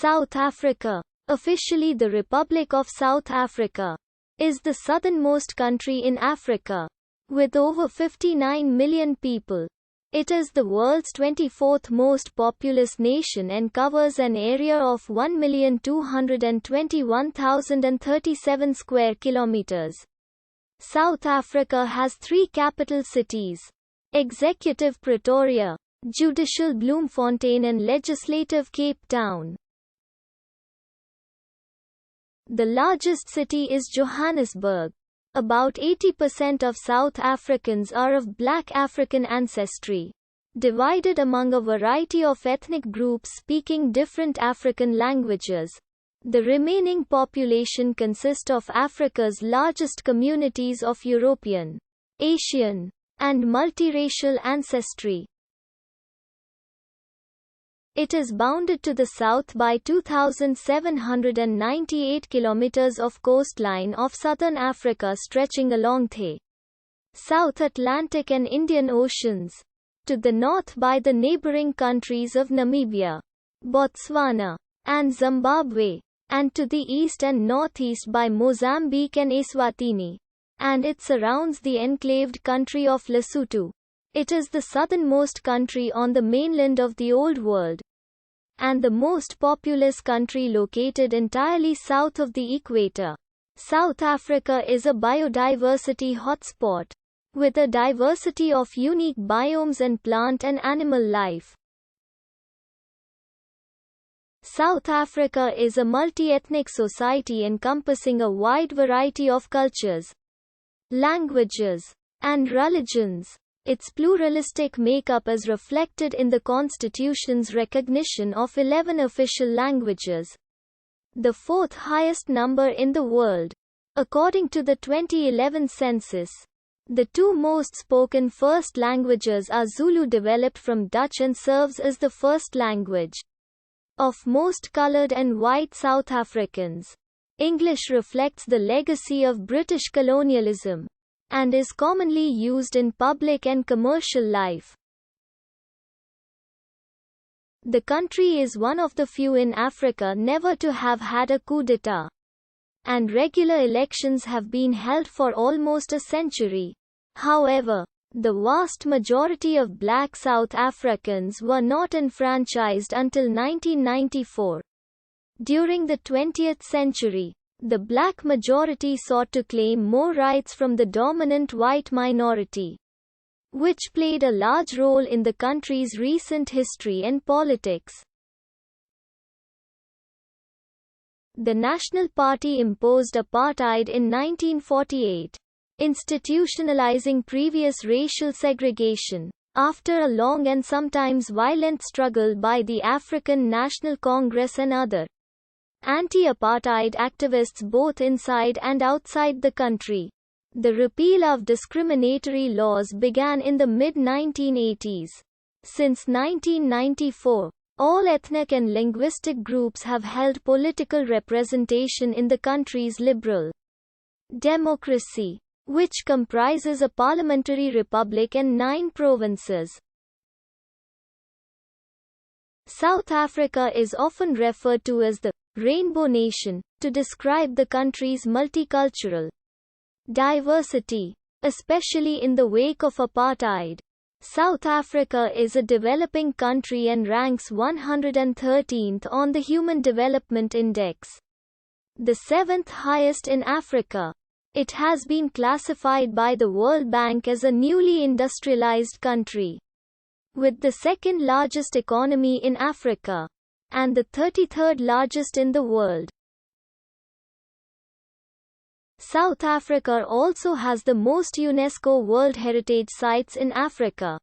South Africa, officially the Republic of South Africa, is the southernmost country in Africa, with over 59 million people. It is the world's 24th most populous nation and covers an area of 1,221,037 square kilometers. South Africa has three capital cities: Executive Pretoria, Judicial Bloemfontein and Legislative Cape Town. The largest city is Johannesburg. About 80% of South Africans are of Black African ancestry, divided among a variety of ethnic groups speaking different African languages. The remaining population consists of Africa's largest communities of European, Asian, and multiracial ancestry. It is bounded to the south by 2,798 kilometers of coastline of southern Africa stretching along the South Atlantic and Indian Oceans, to the north by the neighboring countries of Namibia, Botswana, and Zimbabwe, and to the east and northeast by Mozambique and Eswatini, and it surrounds the enclaved country of Lesotho. It is the southernmost country on the mainland of the Old World, and the most populous country located entirely south of the equator. South Africa is a biodiversity hotspot, with a diversity of unique biomes and plant and animal life. South Africa is a multi-ethnic society encompassing a wide variety of cultures, languages, and religions. Its pluralistic makeup is reflected in the Constitution's recognition of 11 official languages, the fourth highest number in the world, according to the 2011 census. The two most spoken first languages are Zulu, developed from Dutch and serves as the first language of most colored and white South Africans. English reflects the legacy of British colonialism and is commonly used in public and commercial life. The country is one of the few in Africa never to have had a coup d'etat, and regular elections have been held for almost a century. However, the vast majority of Black South Africans were not enfranchised until 1994. During the 20th century, the black majority sought to claim more rights from the dominant white minority, which played a large role in the country's recent history and politics. The National Party imposed apartheid in 1948, institutionalizing previous racial segregation. After a long and sometimes violent struggle by the African National Congress and other anti-apartheid activists both inside and outside the country, the repeal of discriminatory laws began in the mid-1980s. Since 1994, all ethnic and linguistic groups have held political representation in the country's liberal democracy, which comprises a parliamentary republic and 9 provinces. South Africa is often referred to as the Rainbow Nation, to describe the country's multicultural diversity, especially in the wake of apartheid. South Africa is a developing country and ranks 113th on the Human Development Index, the 7th highest in Africa. It has been classified by the World Bank as a newly industrialized country, with the second largest economy in Africa, and the 33rd largest in the world. South Africa also has the most UNESCO World Heritage Sites in Africa.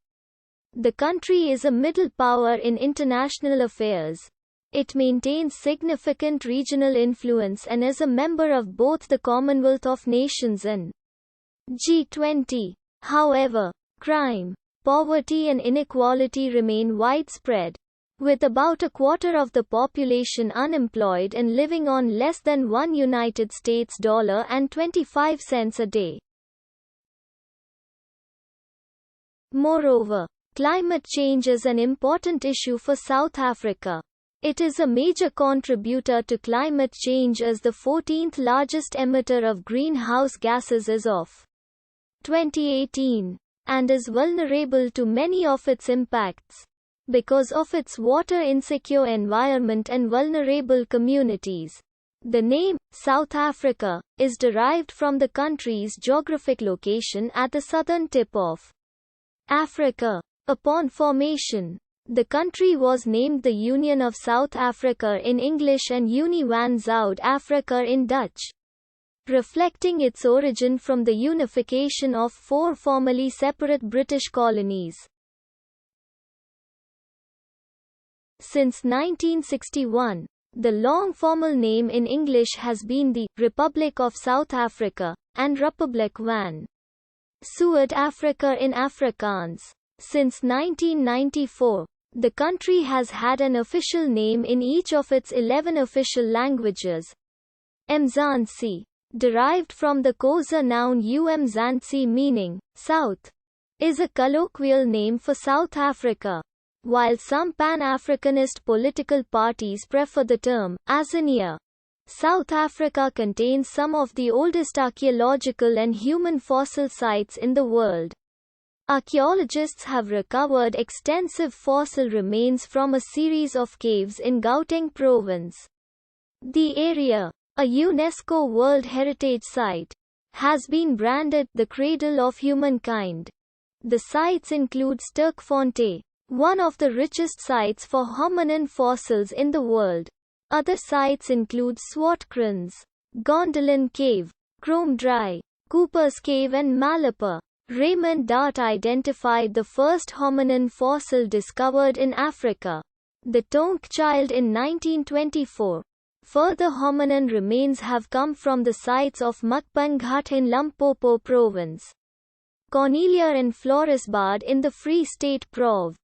The country is a middle power in international affairs. It maintains significant regional influence and is a member of both the Commonwealth of Nations and G20. However, crime, poverty and inequality remain widespread, with about a quarter of the population unemployed and living on less than $1.25 a day. Moreover, climate change is an important issue for South Africa. It is a major contributor to climate change as the 14th largest emitter of greenhouse gases as of 2018, and is vulnerable to many of its impacts because of its water-insecure environment and vulnerable communities. The name, South Africa, is derived from the country's geographic location at the southern tip of Africa. Upon formation, the country was named the Union of South Africa in English and Unie van Zuid-Afrika in Dutch, reflecting its origin from the unification of 4 formerly separate British colonies. Since 1961, the long formal name in English has been the Republic of South Africa and Republiek van Suid-Afrika in Afrikaans. Since 1994, the country has had an official name in each of its 11 official languages. Mzansi, derived from the Xhosa noun Mzansi meaning south, is a colloquial name for South Africa, while some Pan-Africanist political parties prefer the term Azania. South Africa contains some of the oldest archaeological and human fossil sites in the world. Archaeologists have recovered extensive fossil remains from a series of caves in Gauteng province. The area, a UNESCO World Heritage Site, has been branded the Cradle of Humankind. The sites include Sterkfontein, one of the richest sites for hominin fossils in the world. Other sites include Swartkrans, Gondolin Cave, Kromdraai, Cooper's Cave and Malapa. Raymond Dart identified the first hominin fossil discovered in Africa, the Tonk child, in 1924. Further hominin remains have come from the sites of Mukpanghat in Limpopo province, Cornelia and Florisbaard in the Free State Prov.